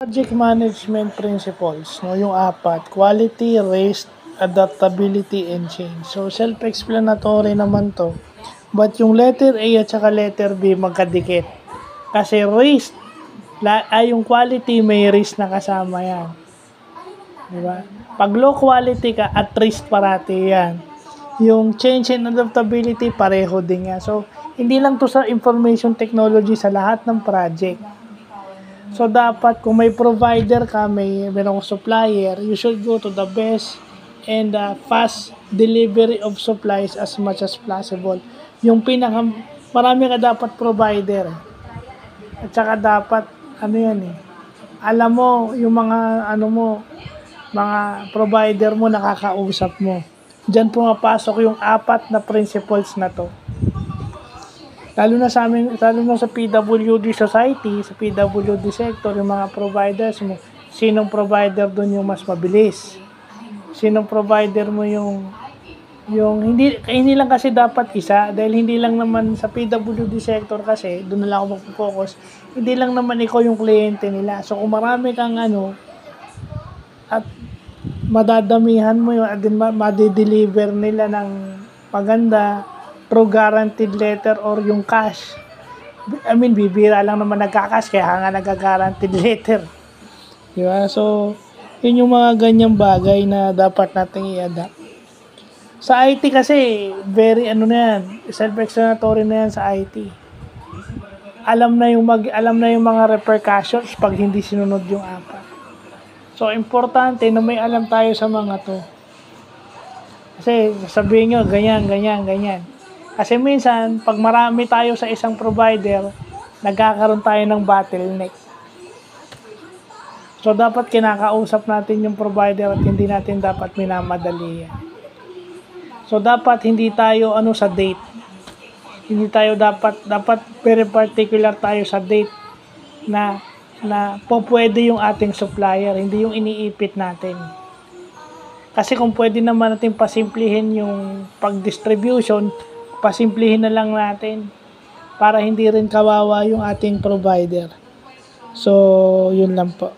Project management principles, no, yung apat, quality, risk, adaptability, and change. So, self-explanatory naman to. But yung letter A at saka letter B magkadikit. Kasi risk, yung quality may risk na kasama yan. Diba? Pag low quality ka, at risk parati yan. Yung change and adaptability, pareho din yan. So, hindi lang to sa information technology, sa lahat ng project. So, dapat kung may provider ka, meron supplier, you should go to the best and fast delivery of supplies as much as possible. Yung marami ka dapat provider. At saka dapat, alam mo, yung mga provider mo, nakakausap mo. Diyan pumapasok yung apat na principles na to. Lalo na sa PWD society, sa PWD sector, yung mga providers mo, sinong provider doon yung mas mabilis? Sinong provider mo yung hindi lang kasi dapat isa, dahil hindi lang naman sa PWD sector kasi, doon na lang ako mag-focus, hindi lang naman ikaw yung kliyente nila. So, kung marami kang at madadamihan mo yun, at din madideliver nila ng maganda, through guaranteed letter or yung cash. Bibira lang naman nagka-cash, kaya nga nagka-guaranteed letter. Diba? So, yun yung mga ganyang bagay na dapat nating i-adapt. Sa IT kasi, very self-explanatory na yan sa IT. Alam na yung mga repercussions pag hindi sinunod yung apat. So, importante na may alam tayo sa mga to. Kasi, sabihin nyo, ganyan. Kasi minsan, pag marami tayo sa isang provider, nagkakaroon tayo ng bottleneck. So, dapat kinakausap natin yung provider at hindi natin dapat minamadali yan. So, dapat hindi tayo sa date. Hindi tayo dapat very particular tayo sa date na pwede yung ating supplier, hindi yung iniipit natin. Kasi kung pwede naman natin pasimplihin yung pag-distribution, pasimplihin na lang natin para hindi rin kawawa yung ating provider. So, yun lang po.